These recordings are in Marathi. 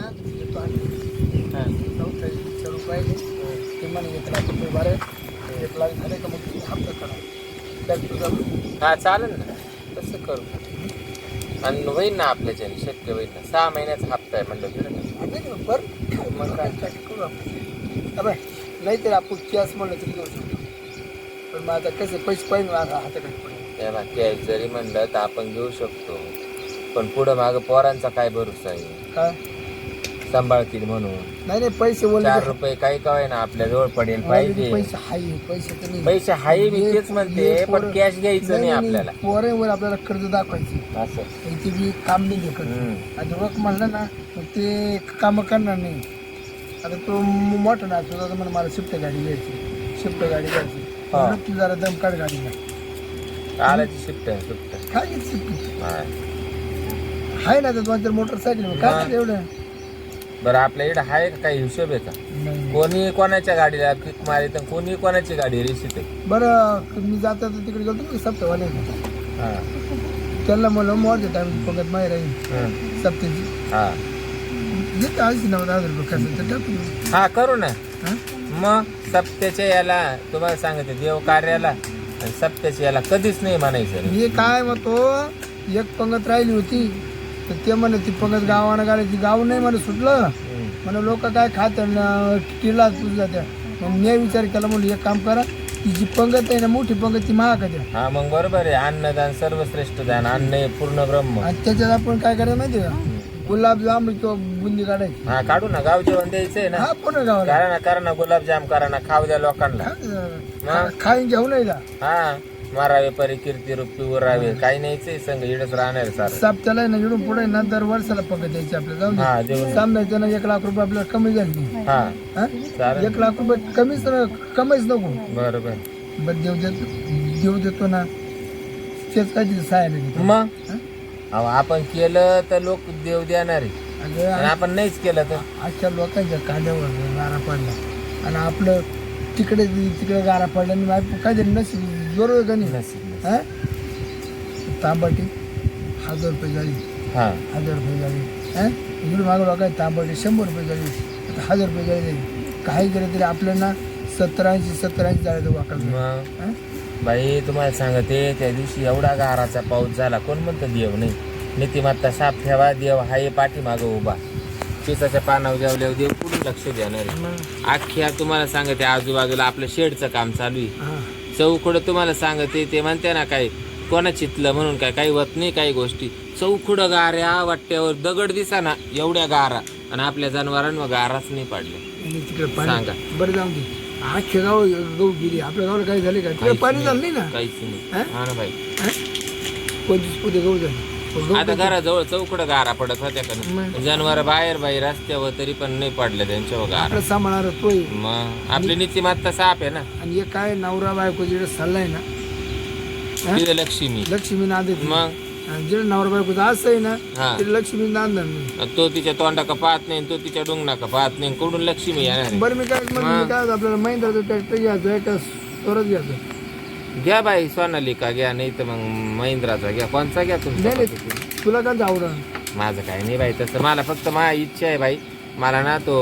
ना येतो आणि चौथा रुपये ते म्हणे 1 लाख रुपये भरे 1 लाख झाले का मग तुम्ही हप्ता करा त्यात तुझा हा चालेल ना तसं करू आणि होईल ना आपल्याच्याने शक्य होईल ना 6 महिन्याचा हप्ता आहे म्हणलं फिरत बरं मग काय करू आपण अबे नाही तर आपण कॅश म्हणलं तरी घेऊ शकतो पण मग आता कसं पैसे पाहिजे हाताकडे पडेल तेव्हा कॅश जरी म्हणलं तर आपण घेऊ शकतो पण पुढं मागं पोरांचा काय भरोसा आहे काय सांभाळतील म्हणून नाही पैसे बोलले 4 रुपये काही काय ना आपल्या जवळ पडेल पाहिजे पैसे हाय पैसे तर नाही पैसे हाय मी तेच म्हणते पण कॅश घ्यायचं नाही आपल्याला पोरांवर आपल्याला कर्ज दाखवायची असं त्यांची बी काम नाही घेत आणि रोख म्हणलं ना मग ते कामं करणार नाही आता तो मोठा ना तो आता मला शिफ्ट गाडी घ्यायची तू जरा दम काढ गाडीला आलाची शिफ्ट आहे शिफ्ट काय शिफ्ट आहे ना तर 2-4 मोटरसायकल काय नाही एवढं बरं आपल्या इकडे आहे का काही हिशोब आहे का कोणी कोणाच्या गाडीला किक मारी तर कोणी कोणाची गाडी रेसिट आहे बरं मी जाता तर तिकडे गेलो की सप्ताहवाले हा त्यांना मला मोठ्या टाइम पंगत माही राहील सप्त्याची हा येते 80-90 रुपये कसं तर टाकू हा करू ना मग सप्त्याच्या याला तुम्हाला सांगते देव कार्याला आणि सप्त्याच्या याला कधीच नाही म्हणायचं मी काय म्हणतो एक पंगत राहिली होती तर ते म्हणे ती पंगत गावानं गाडी गाव नाही म्हणे सुटलं म्हणे लोक काय खात किल्ला तुझा त्या मग मी विचार केला म्हणून एक काम करा ती जी पंगत आहे ना मोठी पंगत ती महाग द्या हा मग बरोबर आहे अन्नदान सर्वश्रेष्ठ दान अन्न हे पूर्ण ब्रह्म आणि त्याच्यात आपण काय करायला माहिती का गुलाबजाम किंवा बुंदी काढायची हा काढू ना गाव जेवण द्यायचंय ना हा पूर्ण गावाला करा ना गुलाबजाम करा ना खाऊ द्या लोकांना खाईन घेऊन नाही हा मारावे परी कीर्ती रूपी उरावे काही नाहीच संघ इडच राहणार सारं साप्त्याला ना इकडून पुढे ना दर वर्षाला पंगत द्यायची आपल्याला हा जाऊन देऊन समजायचं ना 1 लाख रुपये आपल्याला कमी झाली हा हा? चालेल 1 लाख रुपये कमीच नको बरोबर बरं देव देतो ना तेच काय तिथे सहाय्याला देतो मग हा? अहो आपण केलं तर लोक देव देणार आहे अगं आणि आपण नाहीच केलं तर अशा लोकांच्या कांद्यावर गारा पडला आणि आपलं तिकडे गारा पडला आणि काहीतरी नशीब बरोबर का नाही नसीब हा तांबाटी 1000 रुपये झाली हा 1000 रुपये झाली हा इकडे मागं काय तांबाटी 100 रुपये झाली आता 1000 रुपये झाली काही केलं तरी आपल्याला 70-80 झालं वाकाल मग बाई तुम्हाला सांगते त्या दिवशी एवढा गाराचा पाऊस झाला कोण म्हणतं देव नाही नीतिमत्ता साफ ठेवा देव हाय पाठीमागं उभा चिसाच्या पानावर जेवल्यावर देव कुठून लक्ष देणार आहे अख्ख्या तुम्हाला सांगते आजूबाजूला आपलं शेडचं काम चालू आहे चौकडं तुम्हाला सांगते ते म्हणते ना काय कोणा चितलं म्हणून काही होत नाही काही गोष्टी चौकडं गाऱ्या वाट्यावर दगड दिसा ना एवढ्या गारा आणि आपल्या जनावरांवर गाराच नाही पाडल्या तिकडे सांगा बरं जाऊन दे आजच्या गाव गहू गेली आपल्या गावाला काही झाले का तिकडे पाणी झालं नाही ना काहीच नाही हा ना बाई 25 पोते गहू झाले आता घराजवळ चौकडं गारा पडत होत्या का जनावर बाहेर रस्त्यावर तरी पण नाही पडलं त्यांच्यावर गारा सांभाळणार तोय मग आपली नीतिमत्ता साफ आहे ना आणि हे काय नवरा बायको जिकडे सल्लाय ना तिथे लक्ष्मी नांद मग जिकडे नवरा बायको असं आहे ना हा तिथे लक्ष्मी नांदणार नाही तो तिच्या तोंडाका पाहत नाही तो तिच्या डोंगणाका पाहत नाही कुठून लक्ष्मी येणार आहे? बरं मी काय आपल्याला महिंद्राचं ट्रॅक्टर घ्यायचं का स्वरच घ्यायचं घ्या बाई सोनालिका घ्या नाही तर मग महिंद्राचा घ्या कोणचा घ्या तुमचा तुला काय आवडलं माझं काय नाही बाई तसं मला फक्त माझी इच्छा आहे बाई मला ना तो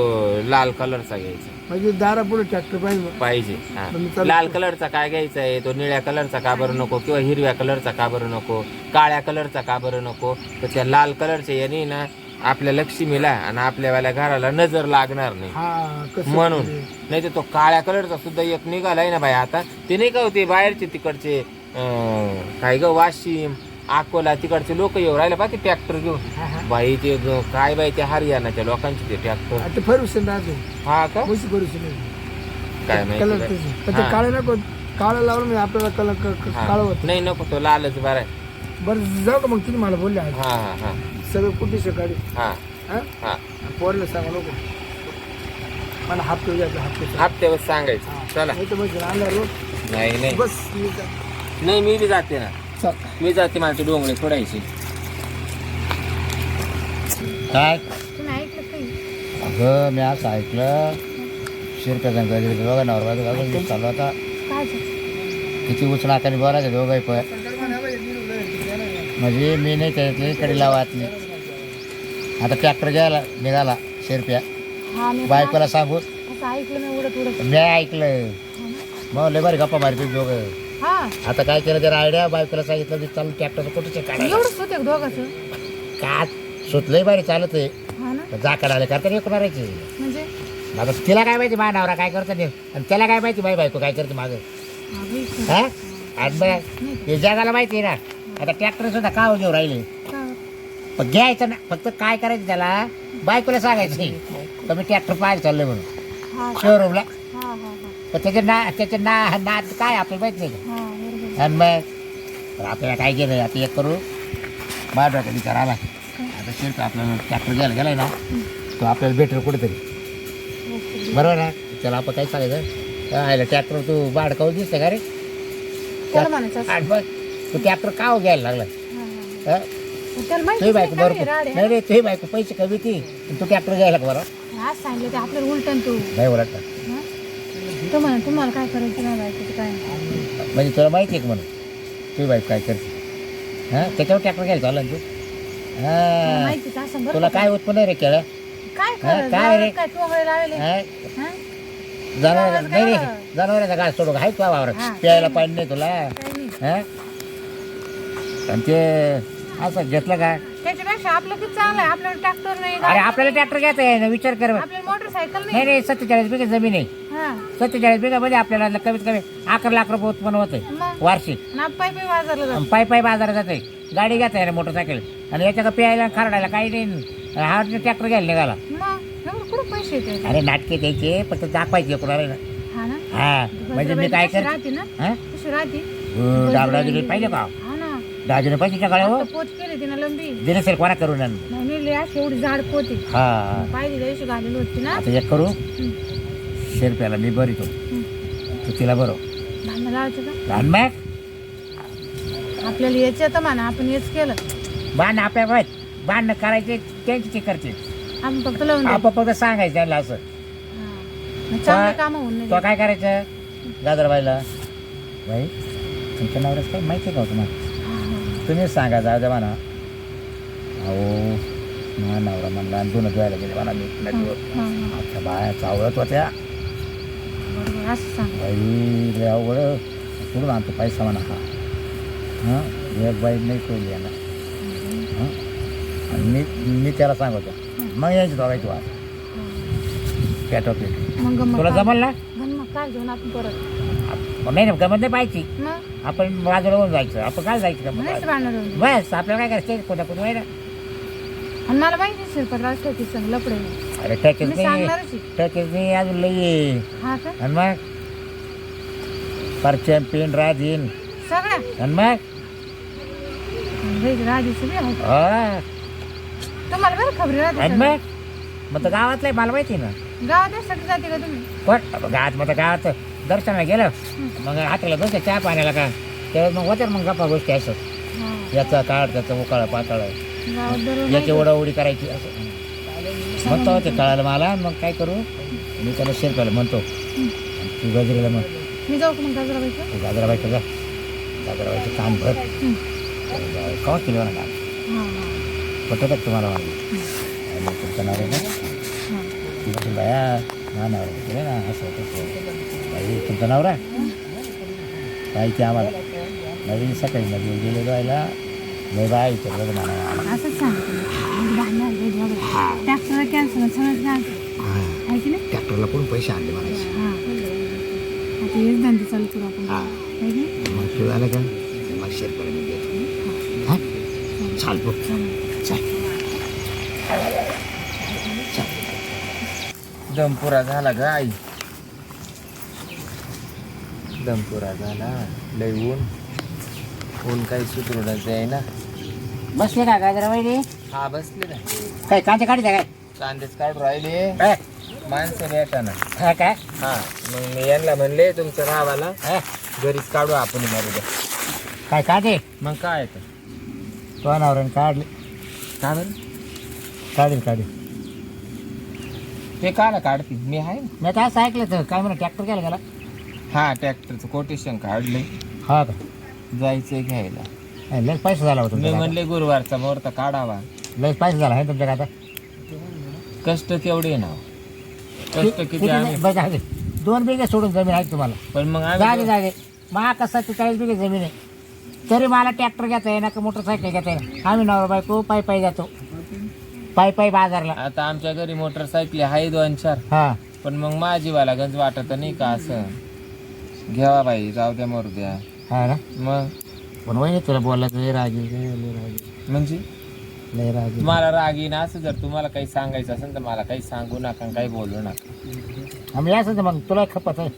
लाल कलरचा घ्यायचा म्हणजे दारा पुढे ट्रॅक्टर पाहिजे हा लाल कलरचा काय घ्यायचा आहे तो निळ्या कलरचा का बरं नको किंवा हिरव्या कलरचा का बरं नको काळ्या कलरचा का बरं नको तर त्या लाल कलरच्या याने ना आपल्या लक्ष्मीला आणि आपल्यावाल्या घराला नजर लागणार नाही म्हणून नाही तर तो काळ्या कलरचा सुद्धा एक निघालाय ना बाई आता ते नाही का होते बाहेरचे तिकडचे काय ग वाशिम अकोला तिकडचे लोक येऊ राहिले बाकी ट्रॅक्टर घेऊन बाई ते काय बाई ते हरियाणाच्या लोकांचे ते ट्रॅक्टर फर्युशन हा का काय माहिती काळे नको काळा लावलं म्हणजे आपल्याला कलर काळ होत नाही नको तो लालच बरं आहे बरं जाऊ का मग तुम्ही मला बोलले हा हा हा सगळं कुठे सकाळी हा हा पोरला सांगा नको मला हप्त्यावर सांगायचं चला नाही नाही बस नाही मी बी जाते ना मी जाते माझे डोंगरे फोडायचे काय अगं मी असं ऐकलं शिरप्याचा घरी बघा नवरा चालू होता किती उचनाकाने बोलायचं दोघंही पण म्हणजे मी नाही त्यातली कडे लावातली आता ट्रॅक्टर घ्यायला निघाला शेरप्या हा मी बायकोला सांगू असं ऐकलं नाही उडत उडत. मी ऐकलं मग लय बरी गप्पा मारते दोघं. हा आता काय केलं त्याला आयडिया बायकोला सांगितलं की चालू ट्रॅक्टर कुठे काढायला एवढंच होते दोघांचं. का सुतलंय बरी चालत आहे हा ना जाकड आले करता नाही मारायची. म्हणजे आता तिला काय माहिती माझा नवरा काय करतो नाही आणि त्याला काय माहिती माझी बायको काय करते माझं हा, बाई, हा आणि बरं हे जगाला माहिती आहे ना. आता ट्रॅक्टर सुद्धा का घेऊ राहिले का? पण घ्यायचं ना फक्त काय करायचं त्याला बायकोला सांगायचं नाही तर मी ट्रॅक्टर पाहायला चाललोय म्हणून हा का? शोरूमला. हा हा हा पण त्याचे नाद काय आपल्याला माहिती नाही का. हा बरोबर. आणि मग तर आपल्याला काय केलं आता एक करू माझा विचार आला आता शेत आपल्याला ट्रॅक्टर घ्यायला गेलाय ना तो आपल्याला भेटेल कुठेतरी ओके. बरोबर ना. त्याला आपण काय सांगायचं आयला ट्रॅक्टर तू बाडकावून दिसते का रे त्याला म्हणायचं असं. आणि मग तू ट्रॅक्टर का घ्यायला लागला हा, हा, हा. त्याला माहिती तुही बायको नाही का रे, बरोबर राड आहे. नाही रे तुही बायको पैसे कमी ती तू ट्रॅक्टर घ्यायला का बरं आज सांगितलं ते आपल्याला उलटन तू. नाही बोलत ना. हा? तो म्हणा तुम्हाला काय करायचं नाही बायकोचं काय नाही. म्हणजे तुला माहिती आहे का म्हणून तुही बायको काय करते हां त्याच्यावर ट्रॅक्टर घ्यायला चालला ना तू तुला हां माहितीच असं बरं तुला का? काय उत्पन्न आहे रे केळं काय हा, करायचं? काय रे? वावरात काय टोंगळे लावले हां हा? जनावर नाही रे काय? जनावरांचा घास सोडू आहे तुला हा. वावरात प्यायला पाणी नाही तुला काय नाही. हां आणि ते असं घेतलं का त्याच्यापेक्षा आपलं किती चांगलं आहे. आपल्याला ट्रॅक्टर नाही अरे गाडी आपल्याला नाही. ट्रॅक्टर घ्यायचा आहे ना विचार कर आपल्याला मोटरसायकल नाही नाही. नाही 47 बिघा जमीन आहे हा 47 बिघामध्ये आपल्याला कमीत कमी 11 लाख रुपये उत्पन्न होते मग वार्षिक. ना पाय पाय बाजारला जातो. पायी पायी बाजारात जाते गाडी घेता रे मोटरसायकल आणि याच्या का प्यायला खरडायला काही नाही. हा ट्रॅक्टर घ्यायला निघाला मग एवढं कुठं पैसे येते? अरे नाटके द्यायचे फक्त दाखवायचे कोणाला ना हा ना हा म्हणजे मी काय कशी कर राहते ना हा कशी राहते. डाबडाजुरी पाहिजे का हा ना डाजुने पाहिजे का गाड्या हो आता पोत केली तिनं लंबी दिले सर कोणा करू ना नाही नेली अशी एवढी झाड पोती हा पाहिजे त्या दिवशी घालेली होती ना. आता एक करू हं. शेरप्याला मी बरी तो हं. तू तिला बरो भांडणं लावायचं का आणि मग आपल्याला यायचं तर म्हणा आपण हेच केलं. बाण आपल्या बाण करायचे त्यांची ते करते आपण फक्त लावून देऊ. आपण फक्त सांगायचं त्यांना असं हा. मग चांगले काम होऊन नाही तो काय करायचं गाजरबाईला बाई तुमच्या नवऱ्याच काय माहिती आहे का हो तुम्हाला तुम्हीच सांगा जाऊ द्या म्हणा अहो माझा नवरा म्हणला आणि दोन धुवायला गेले म्हणा मी नदीवर आता बाया चावळत होत्या बरोबर असं सांग. बाई लय अवघड कुठून आणतो पैसा म्हणा हा हां एक बाई नाही कळली यांना हां आणि मी त्याला सांगतो मग यायची दोघायची वाट पेटो पेट मग गंमत तुला काय? जमल ना गंमत काय घेऊन आपण परत नाही नाही गमत नाही पाहिजे मग आपण बाजूला होऊन जायचं आपण काय जायचं का नाहीच भांडणार होऊन. बस आपल्याला काय करायचं कोणत्या कोण ना आणि मला माहिती शिरपत राष्ट्र की संग लपडे अरे टॅकेज मी नाही सांगणारच आहे. टॅकेज नाही अजून लई हा का आणि मग पर चॅम्पियन राजीन सगळ्या आणि मग राजीची बी आहे. हा तुम्हाला बरं खबरी आणि राहते मग तर गावातलं आहे, मला माहिती ना गावात यासाठी जाते का तुम्ही पण गावात मग गावात दर्शनाला गेलं मग हाताला बसते चहा पाण्याला का त्यावेळेस मग होत्या मग गप्पा गोष्टी असं हा. याचा काढ त्याचा उकाळा पाताळ गावात दररोज याची नाही. ओढाओढी करायची असं मग तो ते कळालं मला मग काय करू मी त्याला शेरप्याला म्हणतो तू गजरीला मग मी जाऊ का मग गजराबाईचं? तू गाजराबाईचं जा गाजराबाईचं काम भर कवा केलं ना काम हा हा पटत आहे तुम्हाला मागे आणि तुमचं नाव आहे ना हा. तुमचं बाया हा नाव आहे ना असं तसं बाई तुमचं नाव रा पाहिजे आम्हाला नवीन सकाळी नदी गेले जायला लय बाय इतर म्हणा असंच सांगितलं ट्रॅक्टर कॅन्सल सगळं कॅन्सल आहे की नाही. ट्रॅक्टरला पण पैसे आणले म्हणायचे हा आता हेच धंदे चालू करू आपण हा. आहे की नाही. मग तू आलं का मग शेरप्याला मी देतो हां चाल बघ चाल दमपुरा झाला ग आई दमपुरा झाला लय ऊन काही सुधरवण्याचं आहे ना. बसले का गाजराबाई हा बसले ना काय कांचे काढते काय कांदेच काढून राहिले काय माणसं भेटाना. हा काय हा मग मी यांना म्हणले तुमच्या गावाला हा? घरीच काढू आपण मारू द्या. काय काढे मग काय येतं तो नवऱ्याने काढले का बरं काढेल ते काला काढतील मी आहे ना. मी आता असं ऐकलं तर काय म्हणा ट्रॅक्टर घ्यायला गेला हा ट्रॅक्टरचं कोटेशन काढलंय हा का जायचंय घ्यायला. लयच पैसा झाला होता मी तुमच्या म्हणले गुरुवारचा मुहूर्त काढावा. लयच पैसा झाला आहे तुमच्या आता कष्ट केवढे ना कष्ट किती आम्ही बस आहे 2 बिघे सोडून जमीन आहे तुम्हाला. पण मग जागे आम्ही जागे मा कसं 40 बिघे जमीन आहे तरी मला ट्रॅक्टर घेता येईना का मोटरसायकल घेता येईना. आम्ही नवरा बायको पायी जातो पायी बाजारला. आता आमच्या घरी मोटरसायकली आहे 2-4 हा पण मग माझीवाला गंज वाटत नाही का असं घ्यावा बाई जाऊ द्या मरू द्या. हा ना मग पण वय तुला बोलायचं लय रागी म्हणजे लय रागी. तुम्हाला राग येईन असं जर तुम्हाला काही सांगायचं असेल तर मला काही सांगू नका काही बोलू नका. आम्ही असं मग तुला खपत आहे.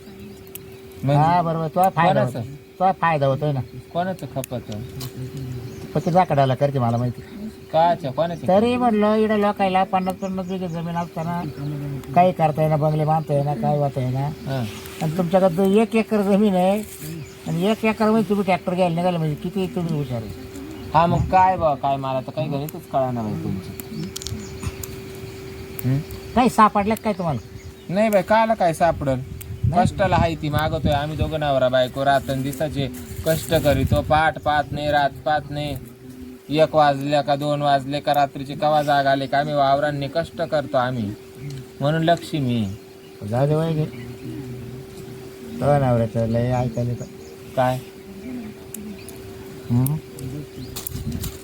म्हणजे हा बरोबर तुला फायदा कोणाचं? होतो तुला फायदा होतोय ना. कोणाचं खपत पती जाकडाला करते मला माहिती. काच्या कोणाचं तरी म्हणलं इकडं लोकायला 50-50 बिघे जमीन असताना काही करता येईना बंगले बांधता येईना काय होता येईना. हा. आणि तुमच्याकडं 1 एकर जमीन आहे आणि 1 एकरमध्ये तुम्ही ट्रॅक्टर घ्यायला निघाले म्हणजे किती तुम्ही हुशार आहे. हा मग काय बा काय मला तर काही गणितच कळणार नाही तुमचं. काही सापडलं काय तुम्हाला. नाही बाई काला काय सापडल कष्टाला हाय ती मागवतोय आम्ही दोघं नवरा बायको रातन दिसाचे कष्ट करीतो पाठ पाहत नाही रात पाहत नाही 1 वाजल्या का 2 वाजले का रात्रीचे कवा जाग आले का आम्ही वावरांनी कष्ट करतो आम्ही म्हणून लक्ष्मी जाऊ दे वय घे नवऱ्याचं लय ऐकायला येतं. काय हम्म.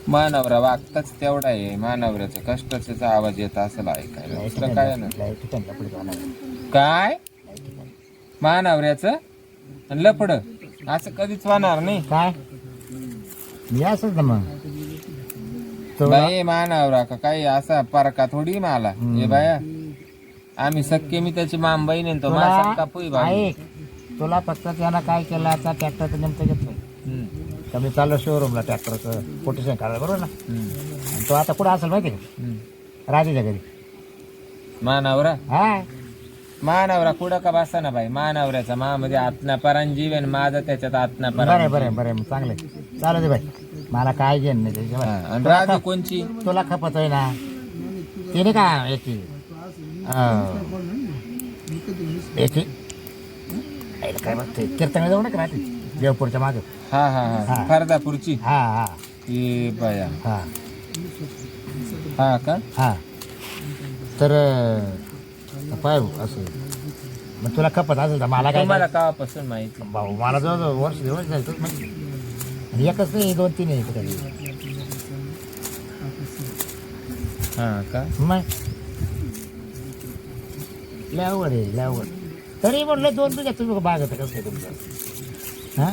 मानवरा वागताच तेवढा आहे मानवऱ्याचं कष्टाचा आवाज येत असं ऐकायला दुसरं काय ना लय ठिकाणी लफडी झाला. काय मानवऱ्याचं आणि लफड असं कधीच होणार नाही. काय मी असंच ना मग तो बाई मानवरा का काही असा परका थोडी मला हे बाया आम्ही सक्के मी त्याची माम बहीण आहे तो माझा सक्का पुई बाई ऐक तुला फक्त त्यानं काय केलं आता ट्रॅक्टरचं नेमकं घेतलं तर मी चाललो शोरूमला ट्रॅक्टरचं कोटेशन काढायला बरोबर ना. आणि तो आता कुठं असेल माहिती का राजाच्या घरी. मानवरा हा मानवरा कुठं का बसा ना बाई मानवऱ्याचा मा आत्ना परांजीव आहे माझा त्याच्यात आत्ना बरं परांजीव बरं चांगलं चालू दे बाई मला काय घेणं नाही त्याच्या बाई. आणि राजू कोणची तुला खपत आहे ना तिने का याची काय बघते कीर्तन जाऊ नका राहते देवपूरच्या मागे. हा हा हा फरदापूरची हा हा ये बाया हा हा का हा तर पाय असं मग तुला खपत असेल तर मला काय तुम्हाला कावापासून माहिती भाऊ मला जवळ वर्ष झालं तोच माहिती. आणि एकच नाही 2-3 आहे इकडे. हा का मग लय अवघड आहे लय अवघड. तरी म्हणलं 2 बिघा तुम्ही बागत कसं काय तुमचं. हा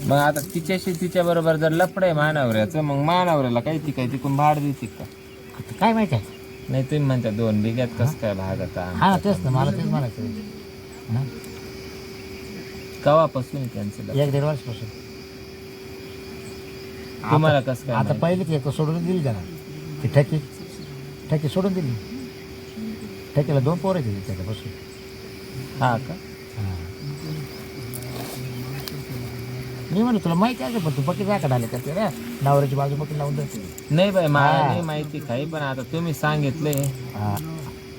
मग आता तिच्याशी तिच्या बरोबर जर लफड आहे मानवऱ्याचं मग मानवऱ्याला काही ती काही तिकून भाड देते का आता काय माहिती आहे. नाही तुम्ही म्हणता 2 बिघ्यात कसं काय भाग आता हा तेच ना मला तेच म्हणायचं. हा कवापासून त्यांचं लफडं? 1-1.5 वर्षापासून. तुम्हाला कसं काय आता माहिती? पहिली ती एक सोडून दिली त्यांना ती ठकी सोडून दिली. ठकीला 2 पोरं दिली त्याच्यापासून. हा का मी म्हणलं तुला माहिती आहे पण तू पक्की जायकडे आले का ते रे नवऱ्याची बाजू पक्की लावून देते. नाही बाई मला हा. नाही माहिती काही पण आता तुम्ही सांगितले हा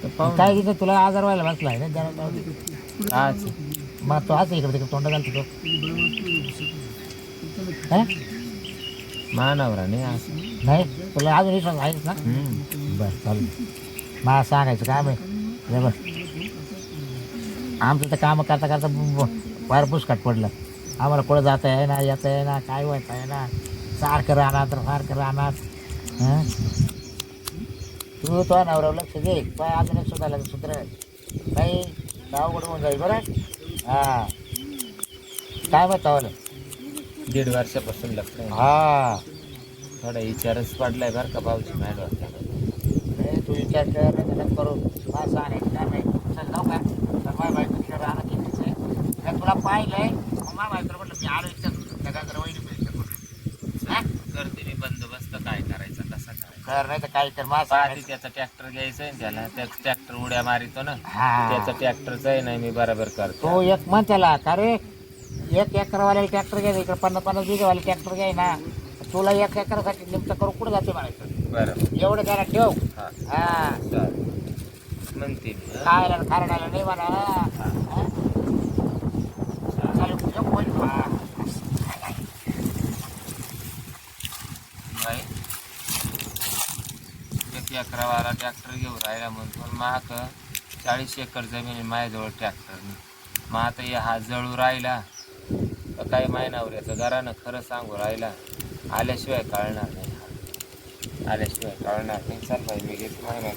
तर पाहू काय तिथं तुला आजार व्हायला बसला आहे ना जरा आज मग तो असं इकडे तिकडे तोंड घालतो तो. हा? मानवरा नाही असं नाही तुला अजून विश्वास आहेच ना. बरं चालेल मला सांगायचं काम आहे हे बघ आमचं तर कामं करता करता फार पुसकाट पडलं आम्हाला कुठं जाता आहे ना येता आहे ना काय व्हायचं आहे ना सारखं राहणार तर सारखं राहणार. हां तू तो नवऱ्यावर लक्ष दे काय अजून एक सुधारला सुधर काही अवघड होऊन जाईल बरं. हां काय बतावलं 1.5 वर्षापासून लफडं आहे. हा थोडा विचारच पडलाय बरं का भाऊजी मॅडम नाही तू विचार कर नाही करू मला सांगायचं काय नाही चल जाऊ का तर माझ्या बायकोला राहणं कितीच आहे जर तुला पाहिलंय मग माझ्या बायकोला म्हटलं मी आलो इच्छा त्या जर वहिनी करते मी बंदोबस्त काय करायचा कसा करायचा कर नाही तर काय कर मला आधी सांगायचं. त्याचा ट्रॅक्टर घ्यायचा आहे त्याला त्याच ट्रॅक्टर उड्या मारितो ना हा त्याचा ट्रॅक्टरचा आहे ना मी बरोबर करतो तो एक म्हण त्याला का रे 1 एकरवाले ट्रॅक्टर घ्यायचा इकडे 50-50 बिघेवाले ट्रॅक्टर घ्याय ना तुला 1 एकरासाठी निमित्त करून कुठं जाते म्हणायचं बरं एवढं त्याला ठेव. हा हा चालेल म्हणते मी हं? खायला खारडायला नाही म्हणा. हा? चालेल, ठेव बोल. हा. बाई, एक एकरावाला ट्रॅक्टर घेऊन राहिला म्हणतो माक 40 एकर जमीन आहे माझ्याजवळ ट्रॅक्टरने. मग आता हे हा जळू राहिला तर काही महिनावऱ्याचं घरानं खरं सांगू राहिला आल्याशिवाय कळणार नाही. आल्याशिवाय कळणार नाही. चल भाई मी घेतो महिना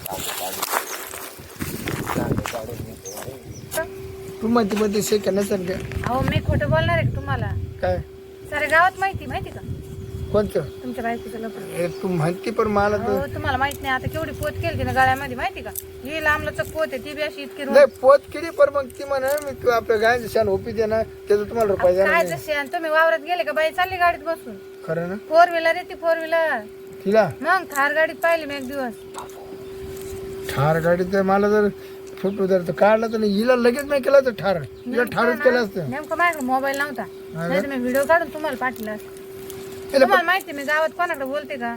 काढून घेतो. तू मध्ये शेक नसेल का अहो मी खोटं बोलणार आहे का तुम्हाला? काय सारे गावात माहिती का कोणतं तुमच्या बायकोचं लपड? हे तू म्हणते पण मला तर हो तुम्हाला माहित नाही. आता केवढी पोत केली ना गळ्यामध्ये माहिती का? ही लांबलचक पोत आहे ती बी अशी इतकी नाही पोत केली पण मग ती म्हणा मी तू आपल्या गायचं शान ओपी दे ना त्याचं तुम्हाला रुपये काय जाणार जसे आणि तुम्ही वावरात गेले का बाई चालली गाडीत बसून? खरं ना 4 व्हीलर आहे ती 4 व्हीलर. तिला मग थार गाडीत पाहिली मी एक दिवस. ठार गाडी तर मला जर फोटो जर काढला तर नाही हिला लगेच नाही केला तर ठार हिला ठारच केलं असतं. नेमकं माझ्याकडे मोबाईल नव्हता नाही तर मी व्हिडिओ काढून तुम्हाला पाठवला असता. त्याला तुम्हाला माहिती मी गावात कोणाकडे बोलते का?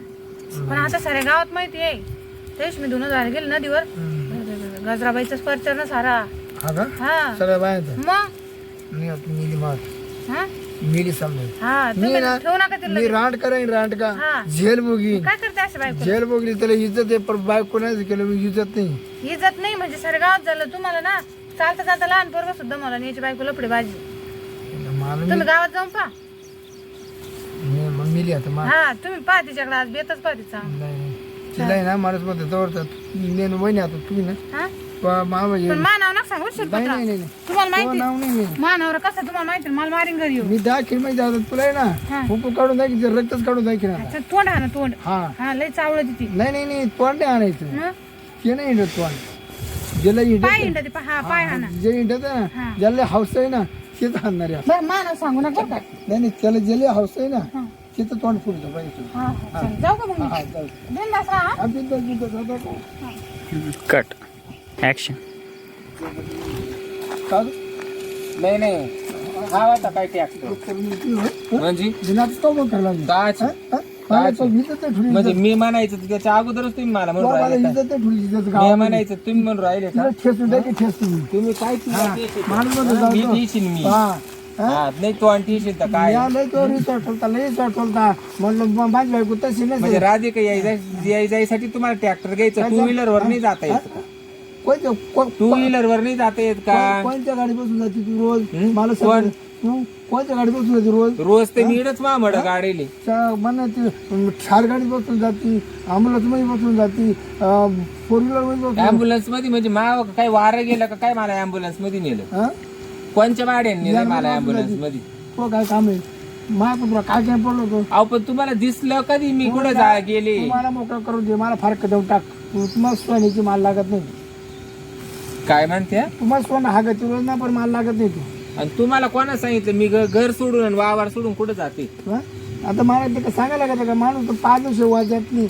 पण आता साऱ्या गावात माहिती आहे. तेच मी धुणं झालं गेले नदीवर गजराबाईचाच प्रचार ना सारा. हा का हा सगळ्या बायांचा मग मी आता मिली मार हा मिली समजा हा तुम्ही ना- ठेवू नका तिला. मी रांड करेन रांड का हा. झेल बोगी काय करते अशा बायको? झेल बोगली त्याला इज्जत आहे पण बायको नाही केलं मी इज्जत नाही. इज्जत नाही म्हणजे सारे गावात झालं तुम्हाला ना. चालता चालता लहान पोरगा सुद्धा मला याची बायको लपडे बाजी. मला तुम्ही गावात जाऊन पहा. मग मिली आता मा हा तुम्ही पहा तिच्याकडे आज बेतच पहा तिचा. नाही तिला आहे ना माणूस मध्ये जवळ నేను वहिनी आता तुम्ही ना हा मामा पण मानावर नका सांगू नाही शिल्पतराव. नाही नाही तुम्हाला तो माहिती नाव नाही मानावर कसं तुम्हाला माहिती मला मारीन घरी येऊ. मी दाखील माहिती आता तुला आहे हा. ना हुकू काढून दाखी रक्तच काढून दाखी ना अच्छा, तोंड हा ना तोंड. हा हा लय चावलं ती. नाही नाही नाही तोंड नाही आणायचं हं? ते नाही हिंडत तोंड ज्याला पाय हिंडत हिंडा ते हा पाय हा ना. जे हिंडत आहे हा. ना ज्याला हाऊस आहे ना तेच हाणणार आहे. बरं मानावर सांगू नका बरं का. नाही नाही त्याला ज्याला हाऊस आहे ना हा. तिथं तोंड फुटतं पाहिजे हा, हा, चल, जाऊ का मग मी? हा जाऊ बिनधास्त राहा, हा? Cut action. नाही नाही हा आता काय ट्रॅक्टर म्हणजे म्हणजे मी म्हणायचं तर त्याच्या अगोदरच तुम्ही मला म्हणून राहिले का? मी म्हणायचं तुम्ही म्हणून राहिले का? तुम्ही काय मी ठेशील मी हा नाही तो आणि ठेशील तर काय म्हणजे राधिका याय जायसाठी तुम्हाला ट्रॅक्टर घ्यायचं 2 व्हीलर वर नाही जाता येत का? 2 व्हीलर वर नाही जाता येत का? कोणत्या गाडी बसून जाते तू रोज हं? मला कोण? सांग तू कोणत्या गाडी बसून जाते रोज रोज ते मीडच मामड गाडीले म्हणा ती ठार गाडी बसून जाती अँब्युलन्स मध्ये बसून जाती 4 व्हीलर मध्ये बसून अँब्युलन्स मध्ये म्हणजे माव काय वारं गेलं का काय मला अँब्युलन्स मध्ये नेलं? हा? कोणच्या भाड्याने नेलं मला अँब्युलन्स मध्ये? तो काय काम आहे मला तुला काय काय पडलो होतो अहो पण तुम्हाला दिसलं कधी मी कुठं जा गेले? मला मोकळा करून दे मला फारक देऊन टाक तुम्हाला सोन्याची माल लागत नाही काय म्हणते? तुम्हाला सोनं हागती रोज ना पण माल लागत नाही तू आणि तुम्हाला कोणा सांगितलं मी घर सोडून आणि वावर सोडून कुठं जाते? हा? आता मला ते सांगायला लागत का माणूस तर पाच वाजत नाही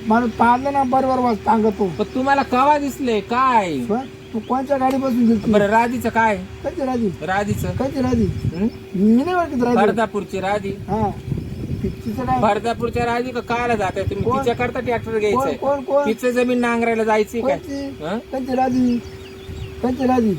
माणूस पाहिलं ना बरोबर वाज सांगतो पण तुम्हाला कवा दिसले काय? तू कोणत्या गाडी बसून गेली बरं राधीचं काय? कधी राधी राधीचं कधी राधी हं? मी नाही वाटत राधी भरदापूरची राधी हा तिचं काय भरदापूरच्या राधी का कायला जाताय तुम्ही? कोण? तिच्या करता ट्रॅक्टर कोण घ्यायचंय कोण कोण तिचं जमीन नांगरायला जायची काय? हं? कधी राधी कधी राधी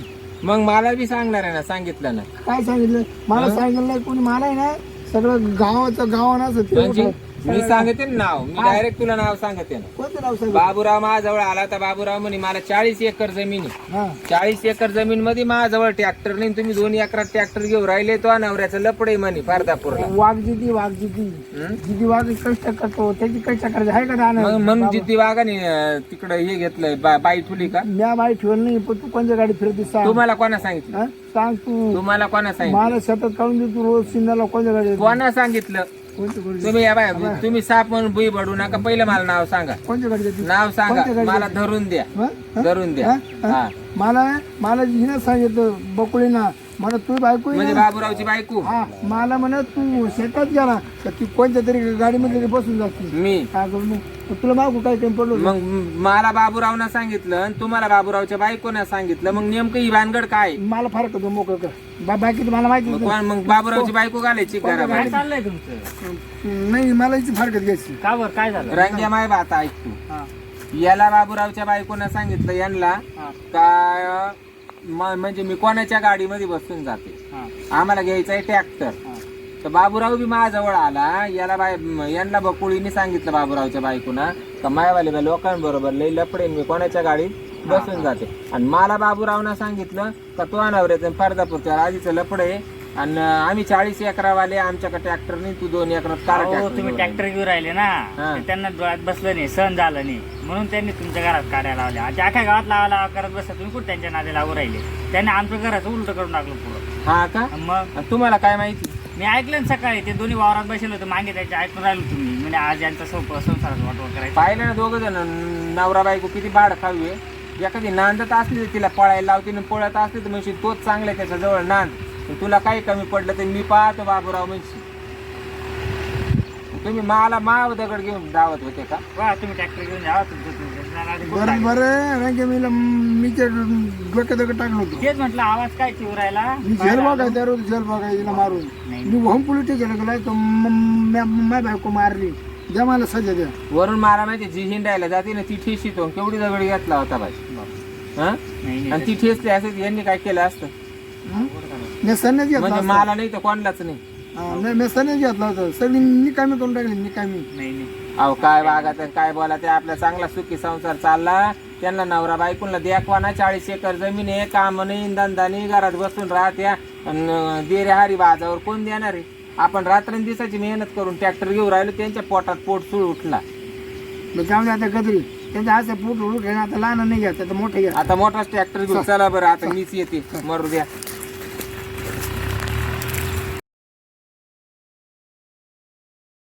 मग मला बी सांगणार आहे ना, सांगितलं ना. काय सांगितलं मला सांगितलं नाही कोणी मला आहे ना सगळं गावानं असं म्हणजे मी सांगते ना नाव, मी डायरेक्ट तुला नाव सांगते ना. कोणतं नाव सांगितलं बाबूराव माझ्याजवळ आला तर बाबूराव म्हणे मला 40 एकर जमीन आहे. हा 40 एकर जमीन मध्ये माझ्याजवळ ट्रॅक्टर नाही, तुम्ही 2 एकरात ट्रॅक्टर घेऊन राहिले तो नवऱ्याचं लपडे म्हणे फारदापूरला. वाघजिती हं? जिती वाघ कष्ट करतो त्याची कष्ट करायची आहे का मग म्हणून राहणार जिद्दी वाघाने तिकडं हे घेतलंय बाई ठुली का? म्या बाई ठेवलं नाही पण तू कोणत्या गाडी फिरते सांग तुम्हाला कोणा सांगितलं? हा? सांग तू तुम्हाला कोणा सांगितलं? मला शेतात काढून दे तू रोज सिन्नाला कोणत्या गाडी कोणा सांगितलं? कोणती गाडी तुम्ही या बाय तुम्ही साप म्हणून बुई बडू नका, पहिलं मला नाव सांगा. कोणत्या गाडी देते नाव सांगा कोणत्या गाडी मला देते? धरून द्या, हा? हा? धरून द्या. हा? हा मला हिनं सांगितलं बकुळीना मला तू बायको आहे म्हणजे ना? बाबूरावची बायको हा मला म्हणत तू शेतात गेला तर ती कोणत्या तरी गाडीमध्ये बसून जाते मी. काय करू मग? तुला मागू काय टाइम पडलो मग मला बाबूरावनं सांगितलं आणि तुम्हाला बाबूरावच्या बायकोनं सांगितलं, मग नेमकं ही भानगड काय? मला फार करतो मोकळं कर बाकी मला माहिती मग नाही. मग बाबूरावची बायको घालायची घराबाहेर. चाललंय तुमचं? नाही मला याची फारकत घ्यायची का बरं काय झालं? रंग्या माय बात ऐकतो. याला बाबूरावच्या बायकोनं सांगितलं यांना का म्हणजे मी कोणाच्या गाडीमध्ये बसून जाते, आम्हाला घ्यायचा आहे ट्रॅक्टर. तर बाबूराव बी माझ्याजवळ आला. यांना बकुळीने सांगितलं बाबूरावच्या बायकोना का मायवाले लोकांबरोबर लई लपडे, मी कोणाच्या गाडीत बसून जाते. आणि मला बाबूरावना सांगितलं का तो अनावऱ्याचं पर्दापूरच्या आधीचं लपडे आणि आम्ही 40 एकरावाले, आमच्याकडे ट्रॅक्टर नाही, तू 2 एकरात कार तुम्ही ट्रॅक्टर घेऊन राहिले ना, हा. ते त्यांना डोळ्यात बसलं नाही, सहन झालं नाही, म्हणून त्यांनी तुमच्या घरात काड्या लावल्या. आता अख्या गावात लावा करत बसता, तुम्ही कुठे त्यांच्या नादी लागू राहिले. त्यांनी आमचं घराचं उलट करून टाकलं पुरं. हा का? मग आणि तुम्हाला काय माहिती? मी ऐकलं ना सकाळी, ते दोन्ही वावरात बसले होते मागे, त्याचे ऐकून राहिलो तुम्ही. म्हणजे आज यांचा संसाराचा वाटवं करायचं. पाहिलं ना दोघं जण नवरा बायको किती बाड खावी आहे. एखादी नांदत असली तर तिला पळायला लावते, पळत असली तर म्हणशी तोच चांगला आहे त्याच्या जवळ नांद. तुला काही कमी पडलं तर मी पाहतो बाबूराव म्हणशी. तुम्ही मला माव दगड घेऊन धावत होते का? वा तुम्ही ट्रॅक्टर घेऊन जावा बरं बरं रंगे मी ते डोक्यात दगड टाकलं होतं. तेच म्हटलं आवाज काय चिव राहिला. मी जेल बघाय त्या रोज जेल बघाय तिला मारून. मी होम पोलीस स्टेशनला गेलाय तर माझ्या बायको मारली. द्या मला सजा द्या. वरून मारा माहिती जी हिंडायला जाते ना ती ठेशीतो केवढी दगड घेतला होता बाई. हा? आणि ती ठेसली असते यांनी काय केलं असतं? मी सन्यास घेतला म्हणजे होता. मला नाही तर कोणालाच नाही. मी सन्यास घेतला होता. सगळी निकामी करून टाकली निकामी. नाही अहो काय वागत काय बोला ते आपला चांगला सुखी संसार चालला. त्यांना नवरा बायकोला देखवा ना 40 एकर जमीन आहे, काम नाही धंदा नाही, घरात बसून राहत्या. देरे हारी बाजावर कोण देणार आहे? आपण रात्रंदिवसाची मेहनत करून ट्रॅक्टर घेऊन राहिलो, त्यांच्या पोटात पोट सुळ उठला. जाऊन आता गदरी त्यांच्या असं पोट उठे आता लहान नाही घ्यायचं आता मोठे घ्या. आता मोठाच ट्रॅक्टर घेऊन चला बरं, आता मीच येते मरू द्या.